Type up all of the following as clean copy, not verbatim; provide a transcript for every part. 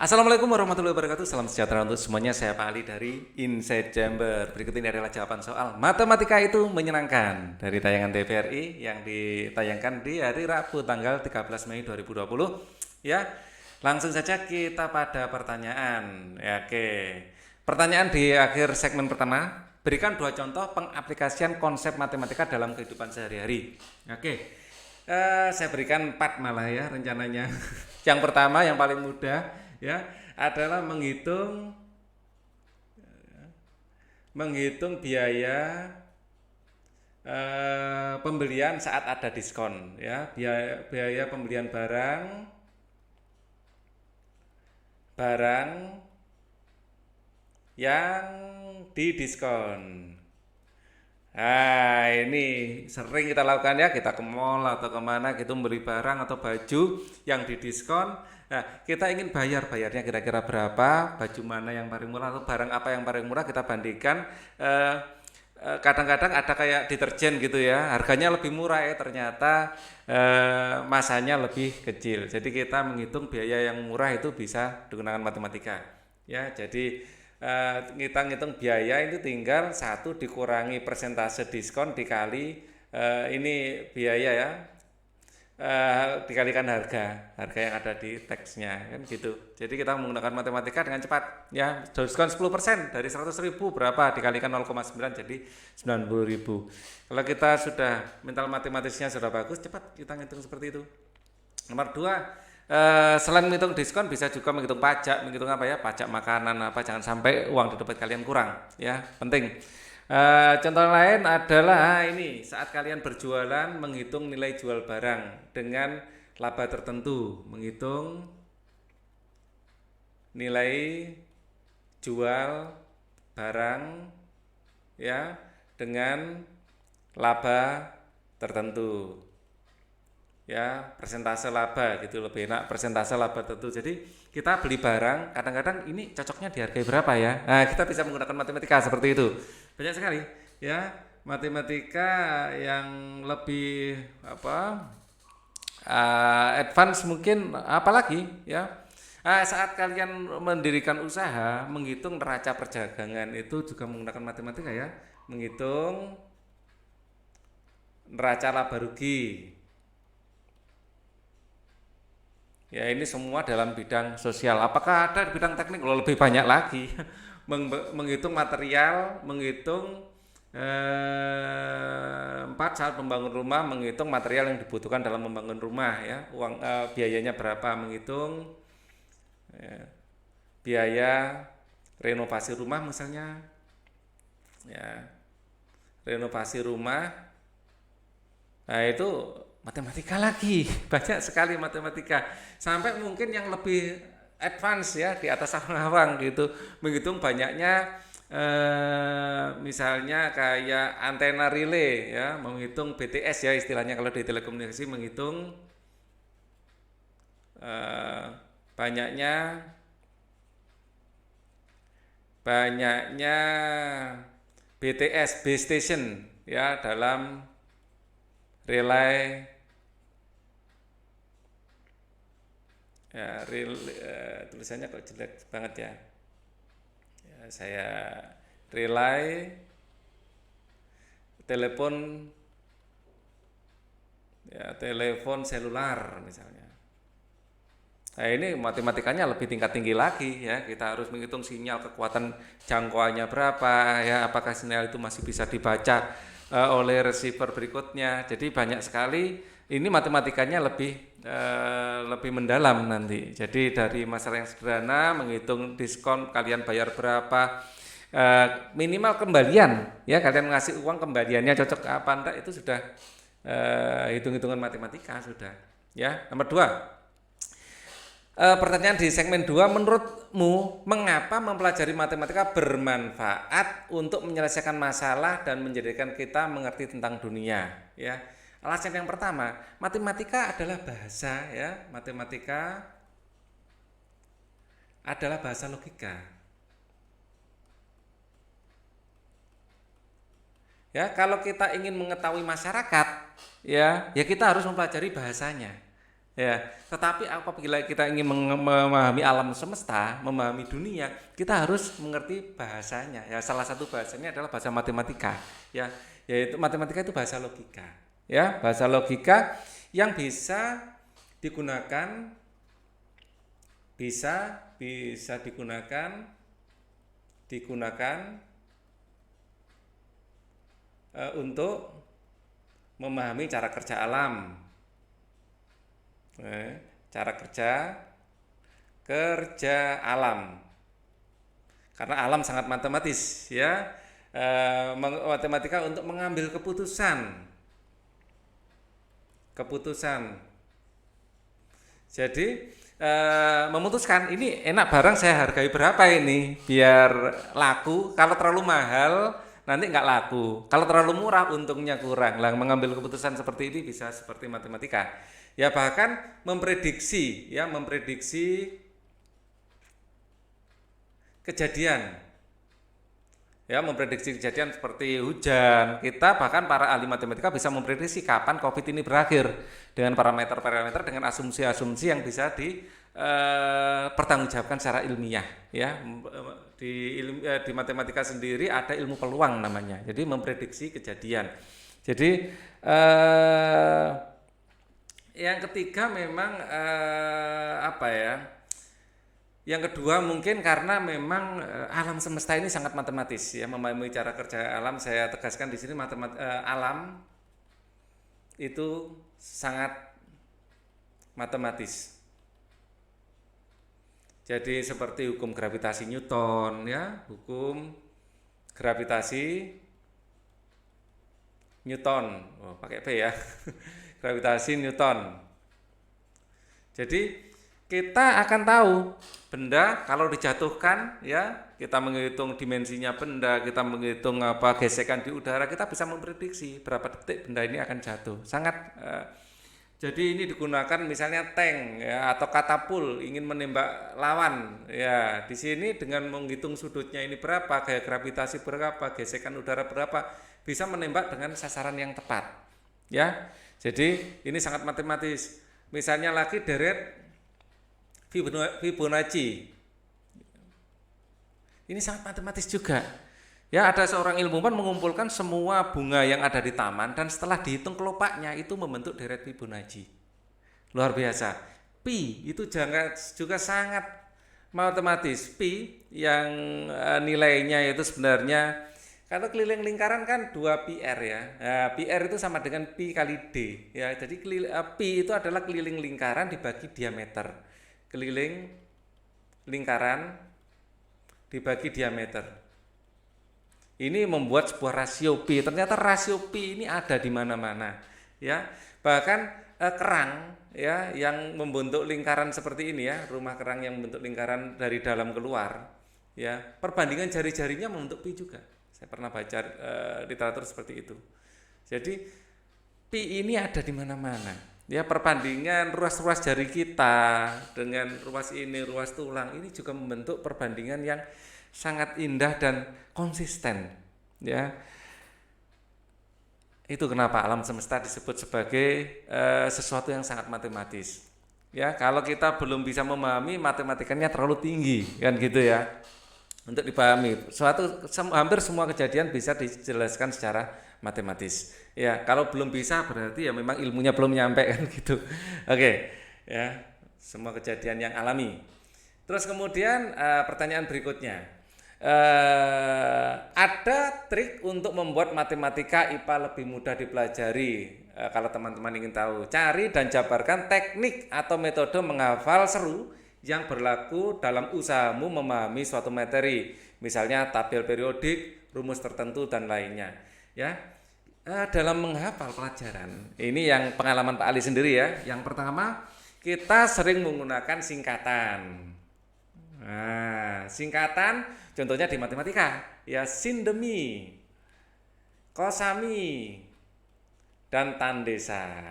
Assalamualaikum warahmatullahi wabarakatuh. Salam sejahtera untuk semuanya. Saya Pak Ali dari Inside Chamber. Berikut ini adalah jawaban soal matematika itu menyenangkan dari tayangan TVRI yang ditayangkan di hari Rabu tanggal 13 Mei 2020. Ya, langsung saja kita pada pertanyaan. Ya, oke. Pertanyaan di akhir segmen pertama. Berikan dua contoh pengaplikasian konsep matematika dalam kehidupan sehari-hari. Oke. Saya berikan 4 malah ya rencananya. Yang pertama yang paling mudah ya adalah menghitung biaya pembelian saat ada diskon ya, biaya pembelian barang yang didiskon. Nah, ini sering kita lakukan ya, kita ke mall atau kemana gitu membeli barang atau baju yang didiskon. Nah, kita ingin bayarnya kira-kira berapa, baju mana yang paling murah atau barang apa yang paling murah, kita bandingkan. Kadang-kadang ada kayak deterjen gitu ya, harganya lebih murah ya, ternyata masanya lebih kecil. Jadi kita menghitung biaya yang murah itu bisa digunakan matematika. Ya, jadi kita ngitung biaya itu tinggal 1 dikurangi persentase diskon dikali ini biaya ya, dikalikan harga yang ada di teksnya kan gitu. Jadi kita menggunakan matematika dengan cepat ya. Diskon 10% dari 100.000 berapa dikalikan 0,9 jadi 90.000. Kalau kita sudah mental matematisnya sudah bagus, cepat kita ngitung seperti itu. Nomor 2, selain menghitung diskon bisa juga menghitung pajak, menghitung apa ya, pajak makanan apa, jangan sampai uang di dompet kalian kurang ya, penting. Contoh lain adalah ini, saat kalian berjualan menghitung nilai jual barang dengan laba tertentu, menghitung nilai jual barang ya dengan laba tertentu. Ya, persentase laba gitu, lebih enak persentase laba tentu. Jadi kita beli barang, kadang-kadang ini cocoknya dihargai berapa ya. Nah, kita bisa menggunakan matematika seperti itu. Banyak sekali ya matematika yang lebih advance mungkin apalagi ya. Saat kalian mendirikan usaha, menghitung neraca perdagangan itu juga menggunakan matematika ya. Menghitung neraca laba rugi. Ya, ini semua dalam bidang sosial. Apakah ada di bidang teknik? Lebih banyak lagi. Menghitung material, menghitung 4 saat membangun rumah, menghitung material yang dibutuhkan dalam membangun rumah ya, uang biayanya berapa, menghitung biaya renovasi rumah misalnya ya, renovasi rumah. Nah, itu matematika lagi. Banyak sekali matematika. Sampai mungkin yang lebih advance ya, di atas awang gitu. Menghitung banyaknya misalnya kayak antena relay ya, menghitung BTS ya istilahnya kalau di telekomunikasi, menghitung banyaknya BTS base station ya dalam relay ya, tulisannya kok jelek banget ya. Saya relay telepon ya, telepon selular misalnya. Nah, ini matematikanya lebih tingkat tinggi lagi ya. Kita harus menghitung sinyal, kekuatan jangkauannya berapa ya, apakah sinyal itu masih bisa dibaca oleh receiver berikutnya. Jadi banyak sekali, ini matematikanya lebih mendalam nanti. Jadi dari masalah yang sederhana, menghitung diskon, kalian bayar berapa, minimal kembalian ya, kalian ngasih uang kembaliannya cocok apa enggak, itu sudah hitung-hitungan matematika sudah ya. Nomor 2, pertanyaan di segmen 2, menurutmu mengapa mempelajari matematika bermanfaat untuk menyelesaikan masalah dan menjadikan kita mengerti tentang dunia ya. Alasan yang pertama, matematika adalah bahasa ya, matematika adalah bahasa logika. Ya, kalau kita ingin mengetahui masyarakat ya kita harus mempelajari bahasanya. Ya, tetapi apabila kita ingin memahami alam semesta, memahami dunia, kita harus mengerti bahasanya. Ya, salah satu bahasanya adalah bahasa matematika. Ya, yaitu matematika itu bahasa logika. Ya, bahasa logika yang bisa digunakan bisa digunakan untuk memahami cara kerja alam, cara kerja alam, karena alam sangat matematis, ya. Matematika untuk mengambil keputusan. Jadi memutuskan ini enak barang saya hargai berapa ini biar laku. Kalau terlalu mahal nanti nggak laku. Kalau terlalu murah untungnya kurang. Lah mengambil keputusan seperti ini bisa seperti matematika. Ya bahkan memprediksi kejadian. Ya, memprediksi kejadian seperti hujan. Kita bahkan para ahli matematika bisa memprediksi kapan Covid ini berakhir dengan parameter-parameter, dengan asumsi-asumsi yang bisa dipertanggungjawabkan secara ilmiah. Ya, di matematika sendiri ada ilmu peluang namanya. Jadi memprediksi kejadian. Jadi yang ketiga memang apa ya? Yang kedua mungkin karena memang alam semesta ini sangat matematis, ya. Memahami cara kerja alam, saya tegaskan di sini alam itu sangat matematis. Jadi seperti hukum gravitasi Newton, ya, hukum gravitasi Newton, pakai P ya, gravitasi Newton. Jadi kita akan tahu benda kalau dijatuhkan, ya, kita menghitung dimensinya benda, kita menghitung gesekan di udara, kita bisa memprediksi berapa detik benda ini akan jatuh. Jadi ini digunakan misalnya tank, ya, atau katapul ingin menembak lawan, ya. Di sini dengan menghitung sudutnya ini berapa, gaya gravitasi berapa, gesekan udara berapa, bisa menembak dengan sasaran yang tepat, ya. Jadi ini sangat matematis. Misalnya lagi deret Fibonacci. Ini sangat matematis juga. Ya, ada seorang ilmuwan mengumpulkan semua bunga yang ada di taman dan setelah dihitung kelopaknya itu membentuk deret Fibonacci. Luar biasa. Pi itu juga sangat matematis. Pi yang nilainya itu sebenarnya kalau keliling lingkaran kan 2 pi r, ya. Nah, pi r itu sama dengan pi kali d, ya. Jadi pi itu adalah keliling lingkaran dibagi diameter. Keliling lingkaran dibagi diameter. Ini membuat sebuah rasio pi. Ternyata rasio pi ini ada di mana-mana, ya. Bahkan kerang, ya, yang membentuk lingkaran seperti ini, ya, rumah kerang yang membentuk lingkaran dari dalam keluar, ya. Perbandingan jari-jarinya membentuk pi juga. Saya pernah baca literatur seperti itu. Jadi pi ini ada di mana-mana. Ya, perbandingan ruas-ruas jari kita dengan ruas tulang ini juga membentuk perbandingan yang sangat indah dan konsisten, ya. Itu kenapa alam semesta disebut sebagai sesuatu yang sangat matematis. Ya, kalau kita belum bisa memahami, matematikanya terlalu tinggi, kan gitu, ya. Untuk dipahami, hampir semua kejadian bisa dijelaskan secara matematis. Ya, kalau belum bisa berarti ya memang ilmunya belum nyampe, kan gitu. Oke, ya, semua kejadian yang alami. Terus kemudian pertanyaan berikutnya, ada trik untuk membuat matematika IPA lebih mudah dipelajari. Kalau teman-teman ingin tahu, cari dan jabarkan teknik atau metode menghafal seru yang berlaku dalam usahamu memahami suatu materi, misalnya tabel periodik, rumus tertentu dan lainnya, ya. Dalam menghafal pelajaran ini yang pengalaman Pak Ali sendiri, ya. Yang pertama, kita sering menggunakan singkatan. Nah, singkatan contohnya di matematika, ya, sindemi, kosami, dan tandesa.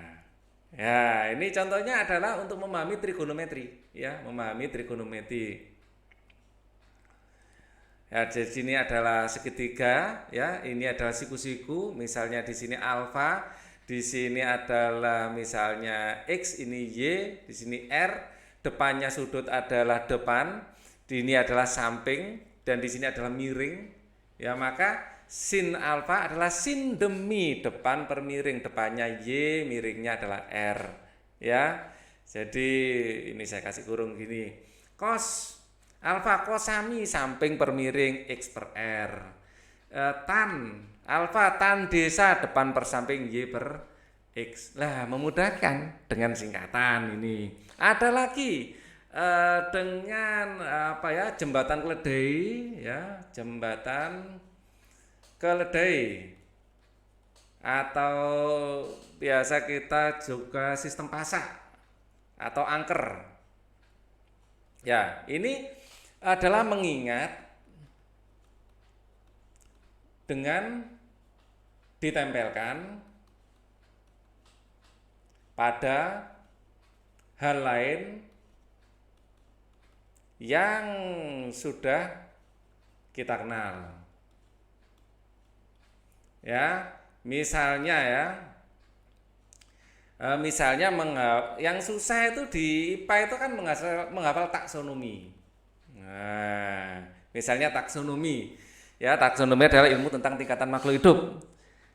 Ya, ini contohnya adalah untuk memahami trigonometri, ya, memahami trigonometri. Ya, di sini adalah segitiga, ya, ini adalah siku-siku, misalnya di sini alfa di sini adalah misalnya X, ini Y, di sini R, depannya sudut adalah depan, di ini adalah samping, dan di sini adalah miring, ya maka sin alfa adalah sin demi depan per miring, depannya Y, miringnya adalah R, ya. Jadi ini saya kasih kurung gini, cos alfa kosami samping per miring X per R, tan alfa tan desa depan per samping Y per X. Lah memudahkan dengan singkatan ini. Ada lagi dengan apa ya, jembatan keledai ya, jembatan keledai, atau biasa kita juga sistem pasak atau angker. Ya, ini adalah mengingat dengan ditempelkan pada hal lain yang sudah kita kenal. Ya, misalnya ya, misalnya yang susah itu di IPA itu kan menghafal taksonomi. Nah, misalnya taksonomi. Ya, taksonomi adalah ilmu tentang tingkatan makhluk hidup.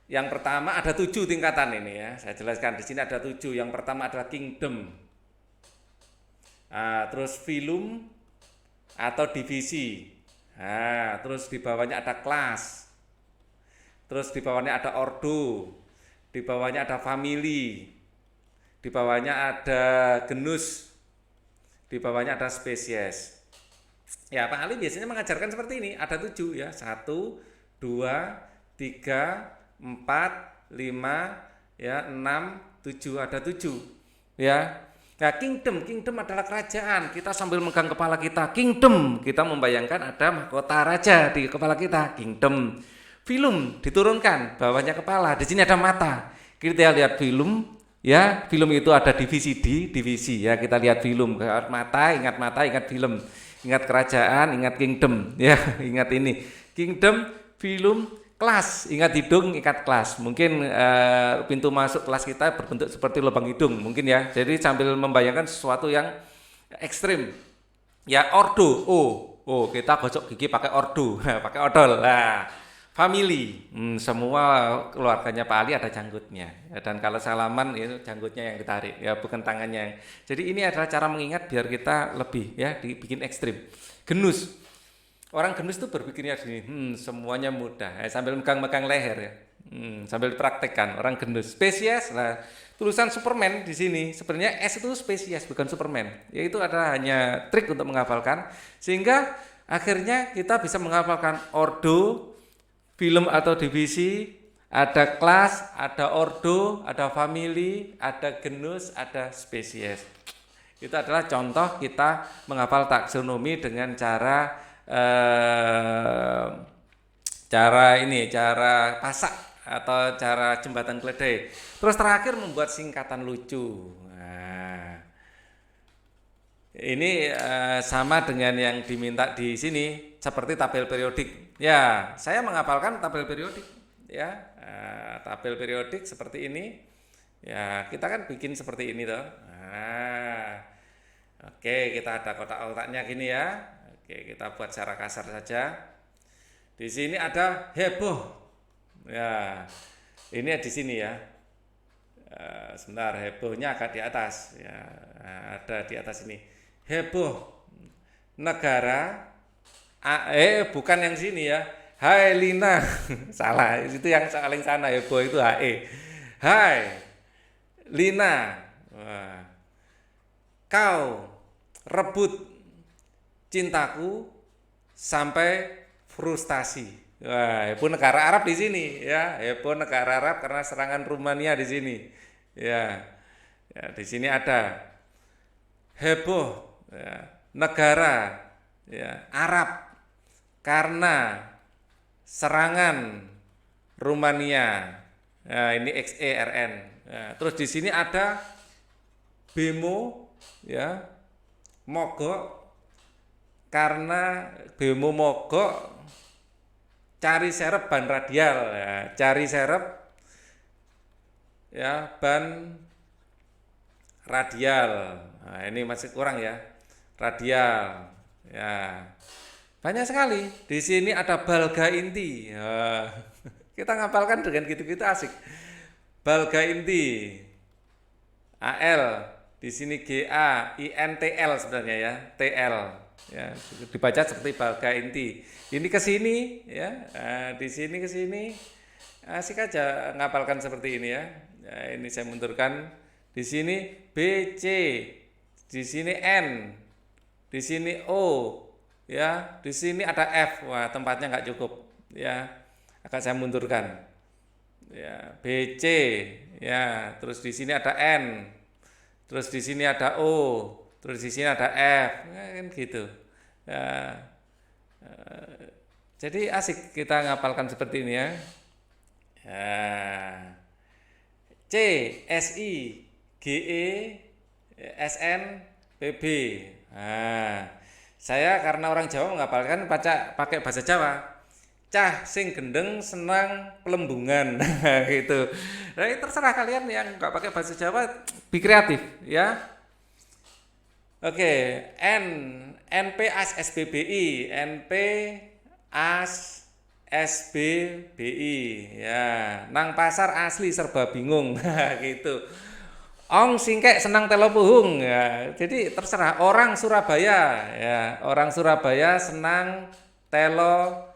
Yang pertama ada 7 tingkatan ini ya. Saya jelaskan di sini ada 7. Yang pertama adalah kingdom. Terus filum atau divisi. Terus di bawahnya ada kelas. Terus di bawahnya ada ordo. Di bawahnya ada family. Di bawahnya ada genus. Di bawahnya ada spesies. Ya, Pak Ali biasanya mengajarkan seperti ini, ada 7 ya, 1, 2, 3, 4, 5, ya, 6, 7, ada 7 ya. Nah, kingdom adalah kerajaan. Kita sambil megang kepala kita, kingdom, kita membayangkan ada mahkota raja di kepala kita, kingdom. Filum diturunkan, bawahnya kepala, di sini ada mata. Kita lihat film, ya, film itu ada divisi divisi ya, kita lihat film, mata, ingat film. Ingat kerajaan, ingat kingdom, ya, ingat ini. Kingdom, film, kelas, ingat hidung, ingat kelas. Mungkin pintu masuk kelas kita berbentuk seperti lubang hidung, mungkin ya. Jadi sambil membayangkan sesuatu yang ekstrim. Ya, ordo, kita gosok gigi pakai ordo, pakai odol. Nah, family, semua keluarganya Pak Ali ada janggutnya, ya, dan kalau salaman itu janggutnya yang ditarik, ya, bukan tangannya. Jadi ini adalah cara mengingat biar kita lebih ya dibikin ekstrim. Genus, orang genus itu berpikirnya gini, semuanya mudah, sambil megang-megang leher ya, sambil dipraktekkan orang genus. Spesies, nah tulisan Superman di sini sebenarnya S itu spesies bukan Superman, yaitu adalah hanya trik untuk menghafalkan sehingga akhirnya kita bisa menghafalkan ordo, film atau divisi, ada kelas, ada ordo, ada family, ada genus, ada spesies. Itu adalah contoh kita menghafal taksonomi dengan cara cara pasak atau cara jembatan keledai. Terus terakhir membuat singkatan lucu. Nah, ini sama dengan yang diminta di sini seperti tabel periodik. Ya, saya menghafalkan tabel periodik. Ya, tabel periodik seperti ini. Ya, kita kan bikin seperti ini toh. Oke, kita ada kotak-kotaknya gini ya. Oke, kita buat secara kasar saja. Di sini ada heboh. Ya, ini di sini ya. Sebentar, hebohnya agak di atas. Ya, ada di atas ini. Heboh negara bukan yang sini ya. Hai Lina. Salah, itu yang paling sana, heboh itu HE. Hai Lina. Wah. Kau rebut cintaku sampai frustasi. Wah, heboh negara Arab di sini ya. Heboh negara Arab karena serangan Rumania di sini. Ya. Ya, di sini ada heboh ya, negara ya, Arab karena serangan Rumania. Nah, ini XERN. Nah, terus di sini ada bemo ya, mogok karena bemo mogok cari serep ban radial ya, cari serep ya, ban radial. Nah, ini masih kurang ya. Radial. Ya. Banyak sekali. Di sini ada balga inti. Ya. Kita ngapalkan dengan gitu-gitu asik. Balga inti. AL. Di sini GA, INTL sebenarnya ya. TL. Ya, dibaca seperti balga inti. Ini ke sini ya. Nah, di sini ke sini. Asik aja ngapalkan seperti ini ya. Ya, ini saya mundurkan. Di sini BC, di sini N, di sini O, ya, di sini ada F. Wah, tempatnya nggak cukup, ya. Akan saya mundurkan. Ya, BC, ya. Terus di sini ada N, terus di sini ada O, terus di sini ada F, ya, kan gitu. Ya, jadi asik kita ngapalkan seperti ini ya. Ya. C, SI, GE, SN, PB. Nah, saya karena orang Jawa menghafalkan pakai bahasa Jawa. Cah sing gendeng senang pelembungan. Gitu. Nah, terserah kalian yang nggak pakai bahasa Jawa, be kreatif ya. Oke, N, NP AS SBBI, NP AS SBBI ya, nang pasar asli serba bingung. Gitu. Ong singkek senang telo puhung ya. Jadi terserah orang Surabaya ya, orang Surabaya senang telo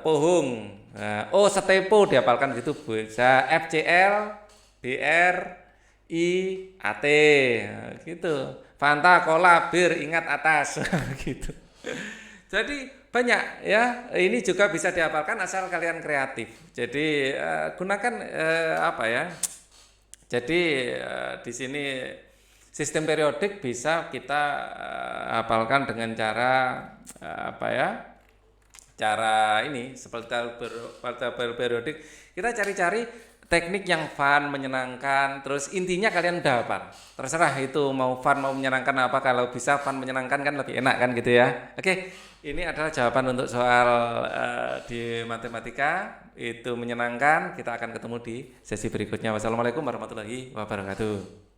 puhung. Nah, oh setepo dihafalkan gitu bisa FCL BR I AT nah, gitu. Fanta, cola, bir ingat atas gitu. Jadi banyak ya, ini juga bisa dihafalkan asal kalian kreatif. Jadi gunakan apa ya? Jadi di sini sistem periodik bisa kita hafalkan dengan cara apa ya? Cara ini seperti tabel periodik. Kita cari-cari teknik yang fun, menyenangkan. Terus intinya kalian udah hafal. Terserah itu mau fun mau menyenangkan apa. Kalau bisa fun menyenangkan kan lebih enak kan gitu ya. Oke, ini adalah jawaban untuk soal di matematika. Itu menyenangkan. Kita akan ketemu di sesi berikutnya. Wassalamualaikum warahmatullahi wabarakatuh.